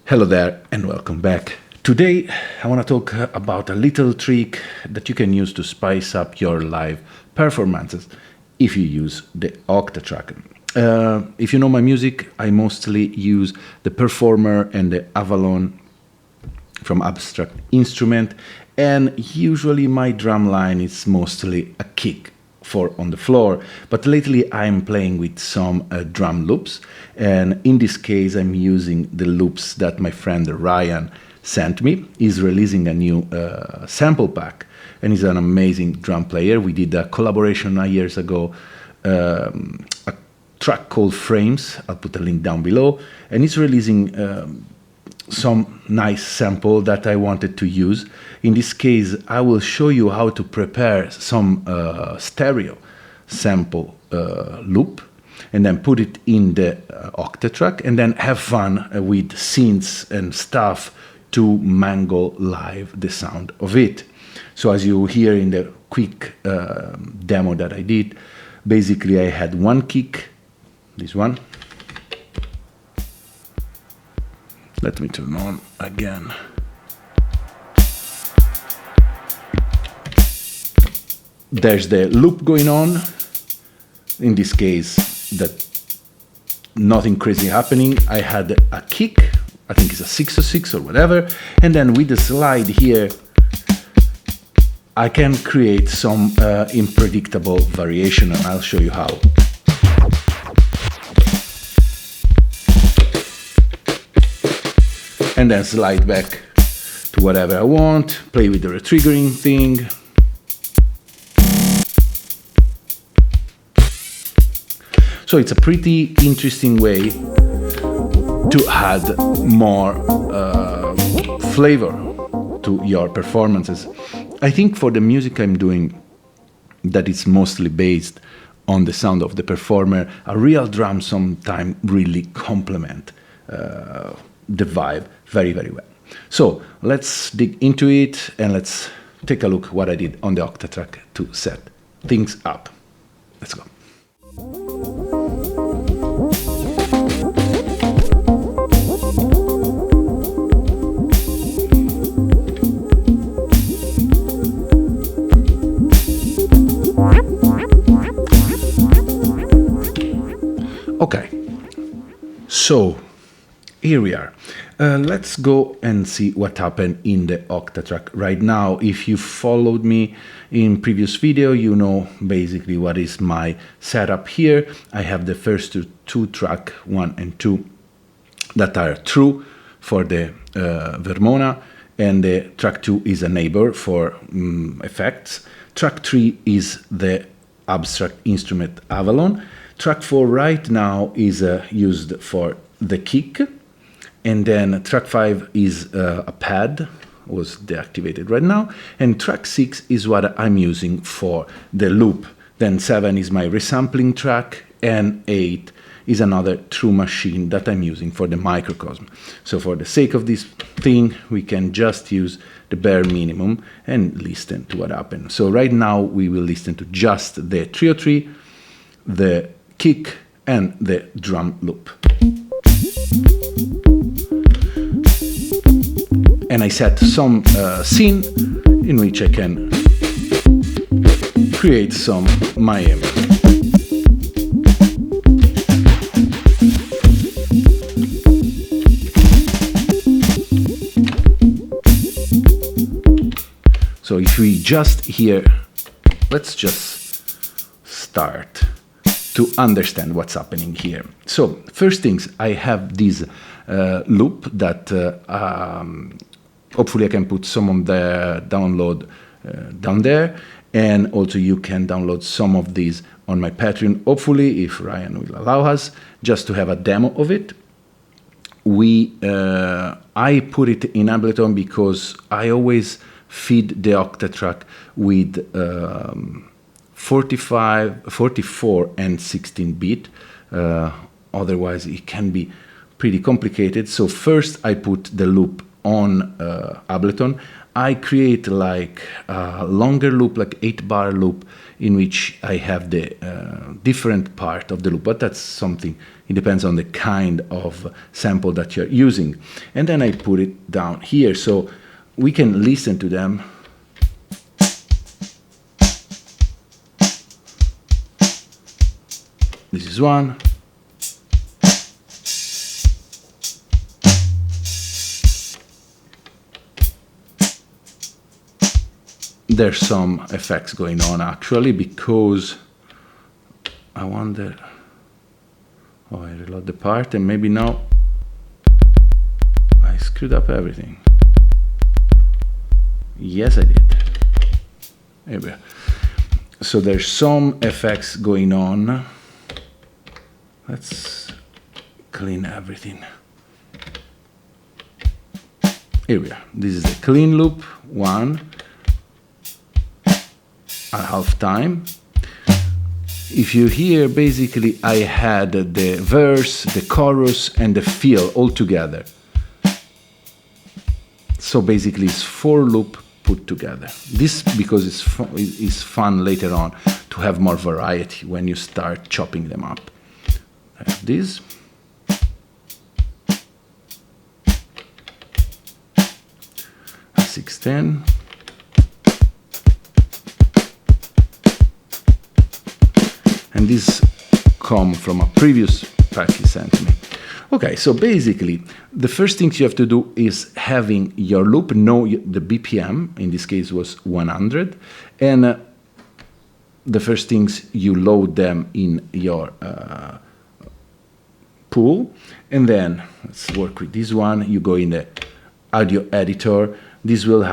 Hello there and welcome back. Today I want to talk about a little trick that you can use to spice up your live performances if you use the Octatrack. If you know my music, I mostly use the Perfourmer and the Avalon from Abstract Instruments, and usually my drum line is mostly a kick for on the floor, but lately I'm playing with some drum loops, and in this case I'm using the loops that my friend Ryan sent me. He's releasing a new sample pack, and he's an amazing drum player. We did a collaboration years ago, a track called Frames. I'll put a link down below, and he's releasing some nice sample that I wanted to use. In this case, I will show you how to prepare some stereo sample loop and then put it in the Octatrack and then have fun with synths and stuff to mangle live the sound of it. So as you hear in the quick demo that I did, basically I had one kick, this one. Let me turn on again. There's the loop going on. In this case, that nothing crazy happening. I had a kick, I think it's a 606 or whatever, and then with the slide here, I can create some unpredictable variation, and I'll show you how. And then slide back to whatever I want, play with the retriggering thing. So it's a pretty interesting way to add more flavor to your performances. I think for the music I'm doing, that is mostly based on the sound of the Perfourmer, a real drum sometimes really complement the vibe very, very well. So let's dig into it and let's take a look what I did on the Octatrack to set things up. Let's go. Okay, so here we are. Let's go and see what happened in the Octatrack right now. If you followed me in previous video, you know basically what is my setup here. I have the first two track 1 and 2 that are true for the Vermona, and the track 2 is a neighbor for effects. Track 3 is the Abstract Instruments Avalon. Track 4 right now is used for the kick, and then track 5 is a pad, was deactivated right now, and track 6 is what I'm using for the loop. Then 7 is my resampling track, and 8 is another true machine that I'm using for the microcosm. So for the sake of this thing, we can just use the bare minimum and listen to what happened. So right now we will listen to just the 303, the kick, and the drum loop. And I set some scene in which I can create some Miami. So if we just hear, let's just start to understand what's happening here. So first things, I have this loop that hopefully I can put some of the download down there, and also you can download some of these on my Patreon, hopefully, if Ryan will allow us, just to have a demo of it. I put it in Ableton because I always feed the Octatrack with 44 and 16-bit. Otherwise, it can be pretty complicated. So first I put the loop on Ableton. I create like a longer loop, like 8-bar loop, in which I have the different part of the loop, but that's something, it depends on the kind of sample that you're using. And then I put it down here so we can listen to them. This is one. There's some effects going on actually, because I wonder, oh, I reload the part and maybe now I screwed up everything. Yes, I did. There we are. So there's some effects going on. Let's clean everything. Here we are. This is the clean loop, 1 at half time. If you hear, basically I had the verse, the chorus, and the fill all together. So basically it's 4 loop put together. This because it's fun later on to have more variety when you start chopping them up. I have this. A 610. And this come from a previous track he sent me. Okay, so basically, the first things you have to do is having your loop know the BPM, in this case was 100, and the first things you load them in your pool, and then let's work with this one. You go in the audio editor. This will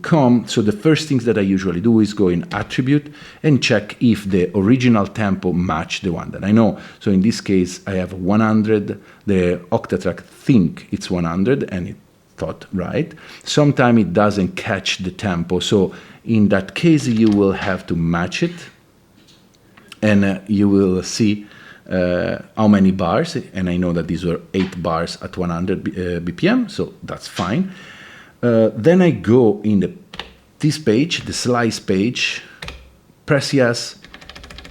come. So the first things that I usually do is go in attribute and check if the original tempo match the one that I know. So in this case, I have 100. The Octatrack think it's 100, and it thought right. Sometimes it doesn't catch the tempo. So in that case, you will have to match it, and you will see how many bars. And I know that these were 8 bars at 100 BPM, so that's fine. Then I go in this page, the slice page, press yes,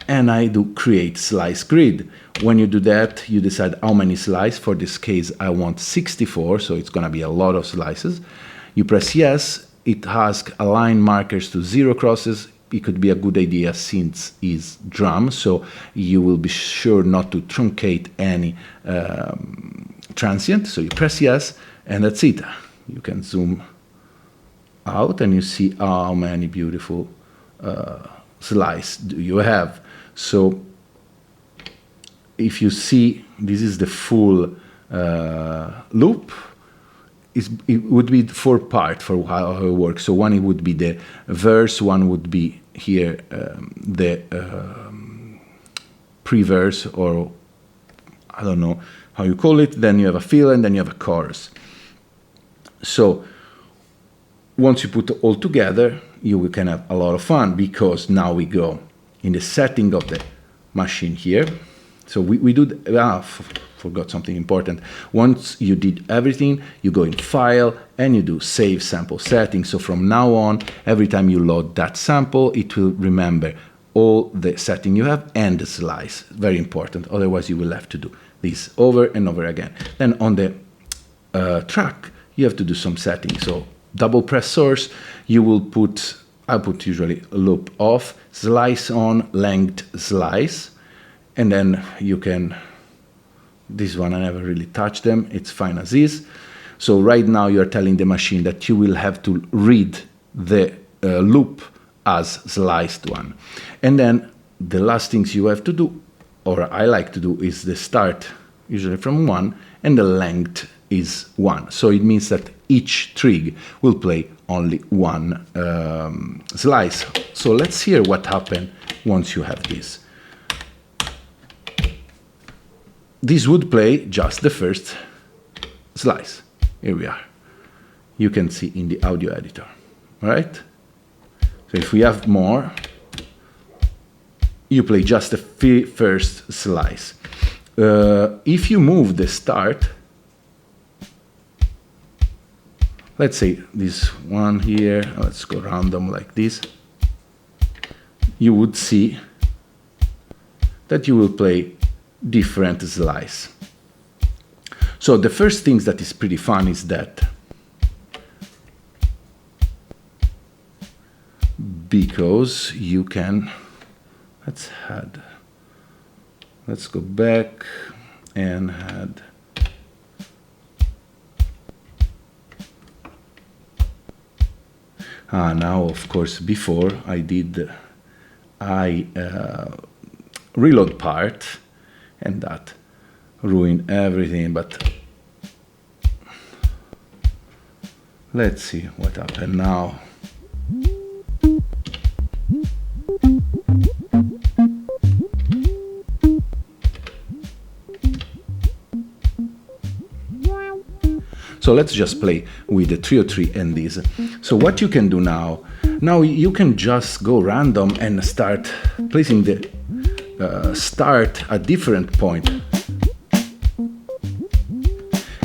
and I do create slice grid. When you do that, you decide how many slices. For this case, I want 64, so it's going to be a lot of slices. You press yes, it asks align markers to 0 crosses. It could be a good idea since it's drum, so you will be sure not to truncate any transient. So you press yes, and that's it. You can zoom out and you see how many beautiful slices do you have. So if you see, this is the full loop. It would be 4 parts for how it works. So one, it would be the verse, one would be here the pre-verse, or I don't know how you call it. Then you have a fill, and then you have a chorus. So once you put it all together, you can have a lot of fun, because now we go in the setting of the machine here. So we do, forgot something important. Once you did everything, you go in File and you do Save Sample Settings. So from now on, every time you load that sample, it will remember all the setting you have and the slice. Very important. Otherwise, you will have to do this over and over again. Then on the track, you have to do some settings. So double press source, you will put, I put usually loop off, slice on, length slice, and then you can, this one I never really touched them, it's fine as is. So right now you are telling the machine that you will have to read the loop as sliced one. And then the last things you have to do, or I like to do, is the start, usually from 1, and the length is 1. So it means that each trig will play only one slice. So let's hear what happens once you have this. This would play just the first slice. Here we are. You can see in the audio editor, right? So if we have more, you play just the first slice. If you move the start, let's say this one here, let's go random like this, you would see that you will play different slice. So the first thing that is pretty fun is that because you can, let's go back and add now of course before I reload part and that ruined everything, but let's see what happened now. So let's just play with the 303 and this. So what you can do now you can just go random and start placing the start at different point.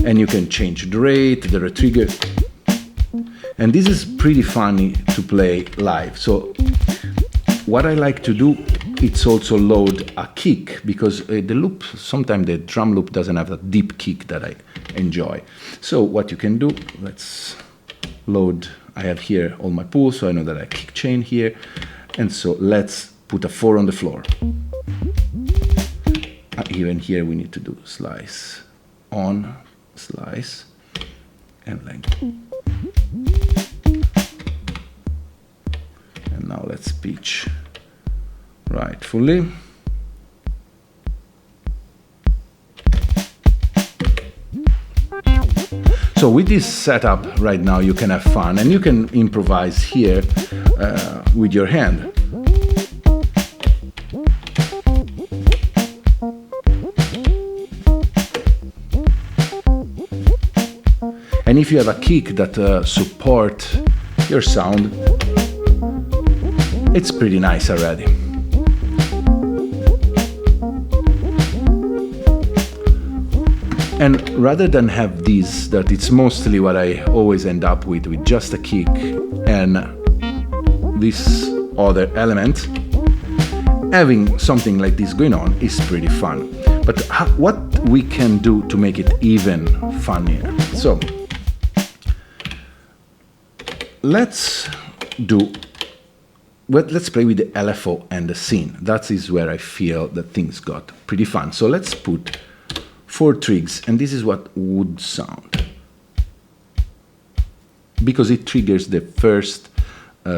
And you can change the rate, the retrigger. And this is pretty funny to play live. So what I like to do, it's also load a kick, because the loop, sometimes the drum loop doesn't have that deep kick that I enjoy. So what you can do, let's load, I have here all my pulls, so I know that I kick chain here. And so let's put a 4 on the floor. Even here we need to do slice on, slice, and length. And now let's pitch rightfully. So with this setup right now you can have fun and you can improvise here with your hand. And if you have a kick that support your sound, it's pretty nice already. And rather than have this, that it's mostly what I always end up with just a kick and this other element, having something like this going on is pretty fun. But what we can do to make it even funnier? So let's play with the LFO and the scene. That is where I feel that things got pretty fun. So let's put 4 trigs, and this is what would sound, because it triggers the first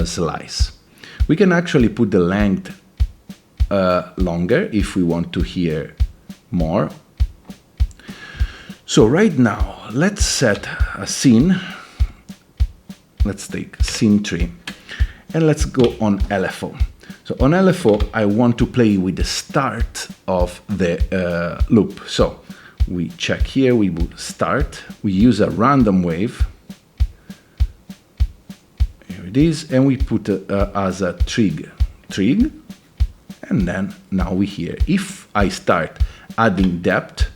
slice. We can actually put the length longer if we want to hear more. So right now, let's set a scene. Let's take scene 3, and let's go on LFO. So on LFO, I want to play with the start of the loop. So we check here, we would start, we use a random wave. Here it is, and we put as a trig, and then now we hear. If I start adding depth,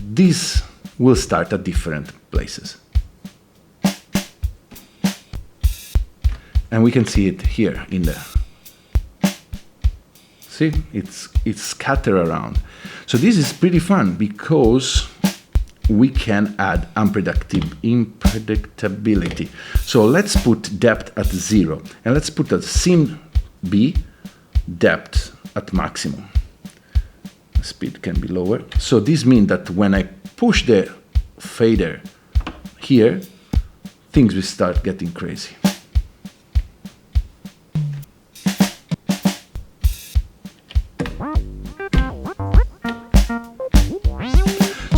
this will start at different places. And we can see it here in the, see, it's scattered around. So this is pretty fun because we can add unpredictability. So let's put depth at 0, and let's put a scene B depth at maximum. The speed can be lower. So this means that when I push the fader here, things will start getting crazy.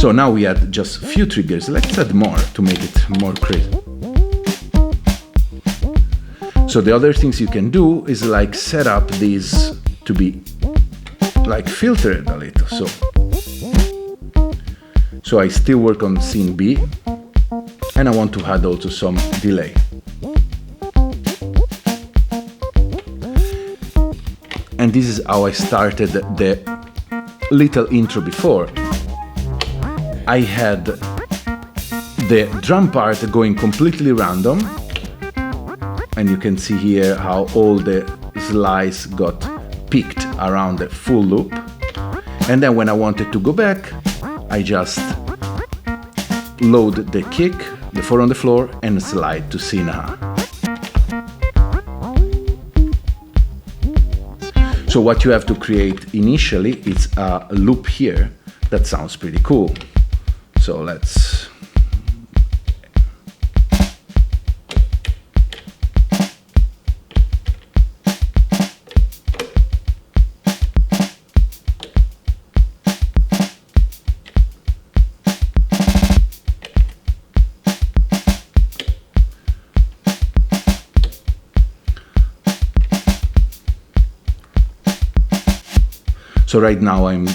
So now we add just a few triggers. Let's add more to make it more crazy. So the other things you can do is like set up these to be like filtered a little. So I still work on scene B, and I want to add also some delay. And this is how I started the little intro before. I had the drum part going completely random, and you can see here how all the slices got picked around the full loop. And then when I wanted to go back, I just load the kick, the 4 on the floor, and slide to scene A. So what you have to create initially is a loop here that sounds pretty cool. So let's... So right now I'm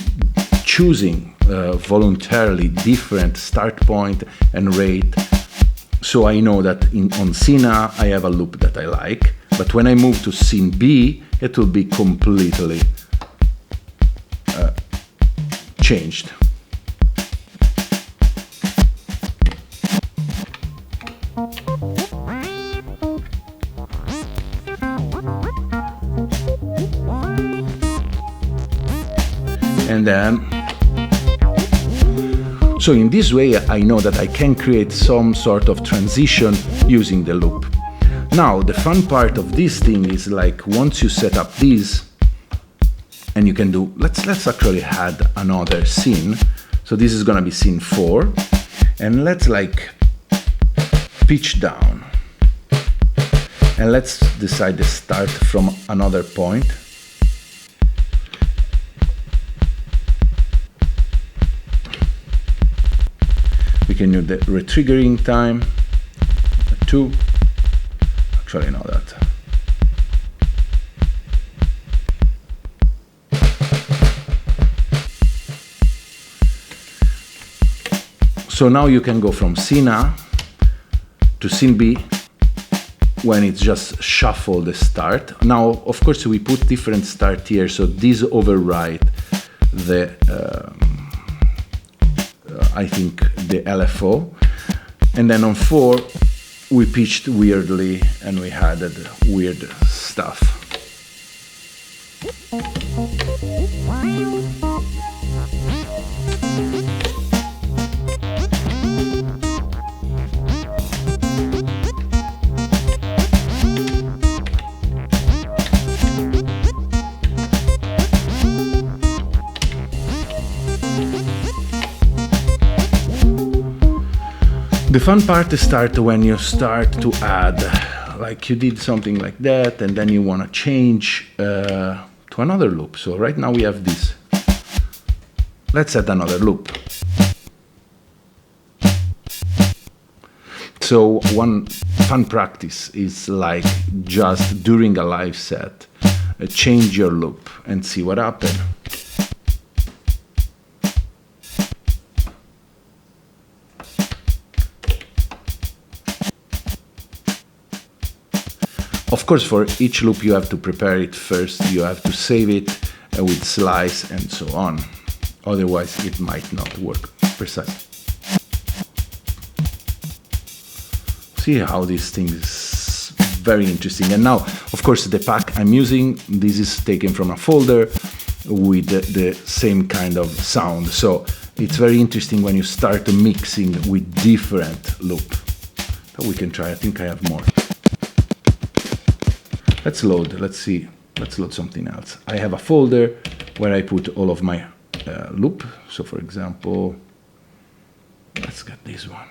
choosing voluntarily different start point and rate, so I know that on scene A I have a loop that I like, but when I move to scene B it will be completely changed. And then, so in this way I know that I can create some sort of transition using the loop. Now the fun part of this thing is like once you set up this, and you can do, let's actually add another scene. So this is gonna be scene 4, and let's like pitch down, and let's decide to start from another point. We can do the retriggering time, 2, actually not that. So now you can go from scene A to scene B when it's just shuffle the start. Now, of course, we put different start here, so these override the I think the LFO, and then on 4 we pitched weirdly and we added weird stuff. The fun part starts when you start to add, like you did something like that, and then you want to change to another loop. So right now we have this. Let's add another loop. So one fun practice is like just during a live set, change your loop and see what happens. Of course, for each loop you have to prepare it first, you have to save it with slice and so on. Otherwise it might not work precisely. See how this thing is very interesting. And now, of course, the pack I'm using, this is taken from a folder with the same kind of sound. So it's very interesting when you start mixing with different loop. So we can try, I think I have more. Let's load, let's see, let's load something else. I have a folder where I put all of my loop. So for example, let's get this one.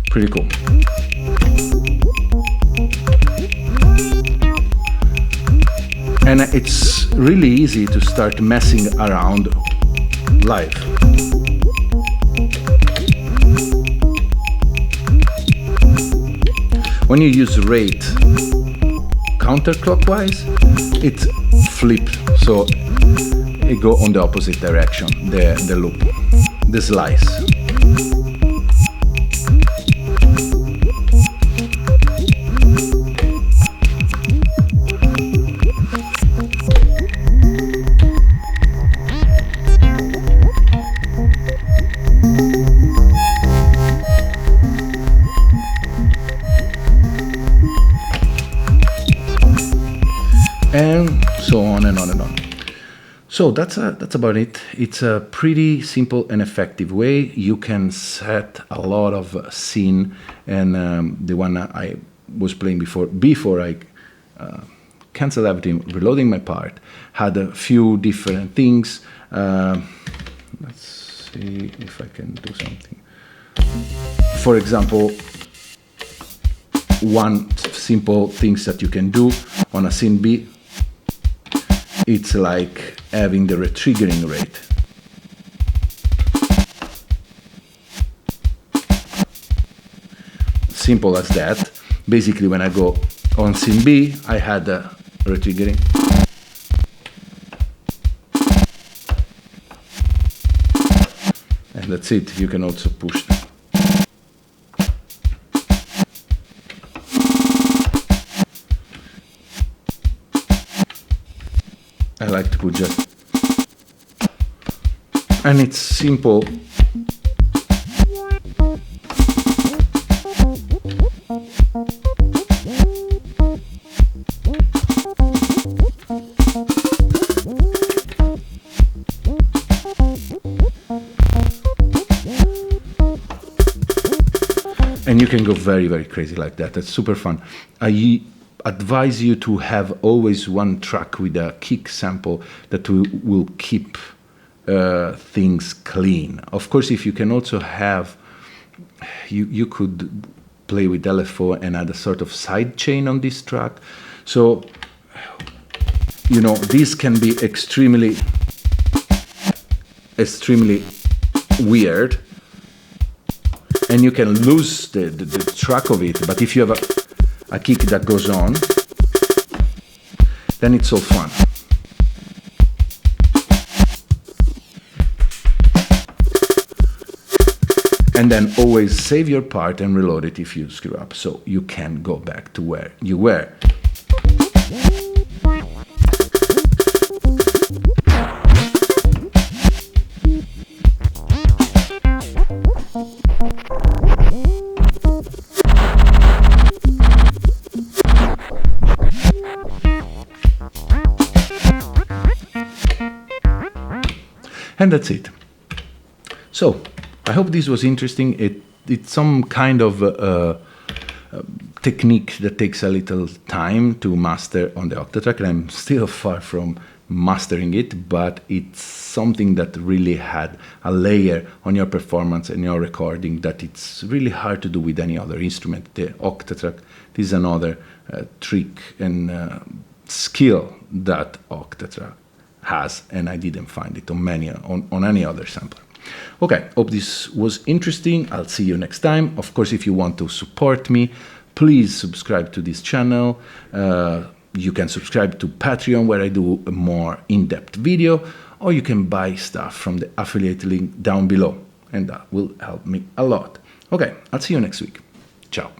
Pretty cool. And it's really easy to start messing around live. When you use rate counterclockwise, it flips, so it go on the opposite direction, the loop, the slice. And so on and on and on. So that's about it. It's a pretty simple and effective way. You can set a lot of scene, and the one I was playing before I canceled everything, reloading my part, had a few different things. Let's see if I can do something. For example, one simple things that you can do on a scene B, it's like having the retriggering rate. Simple as that. Basically, when I go on scene B, I had a retriggering. And that's it. You can also push them. I like to put just, and it's simple. And you can go very, very crazy like that. That's super fun. I advise you to have always one track with a kick sample that will keep things clean. Of course, if you can also have, you could play with LFO and add a sort of side chain on this track. So, you know, this can be extremely weird, and you can lose the track of it. But if you have a kick that goes on, then it's all fun. And then always save your part and reload it if you screw up, so you can go back to where you were. And that's it. So, I hope this was interesting. It's some kind of technique that takes a little time to master on the Octatrack, and I'm still far from mastering it, but it's something that really had a layer on your performance and your recording that it's really hard to do with any other instrument. The Octatrack, this is another trick and skill that Octatrack has, and I didn't find it on any other sampler. Okay, hope this was interesting. I'll see you next time. Of course, if you want to support me, please subscribe to this channel. You can subscribe to Patreon, where I do a more in-depth video, or you can buy stuff from the affiliate link down below, and that will help me a lot. Okay, I'll see you next week. Ciao.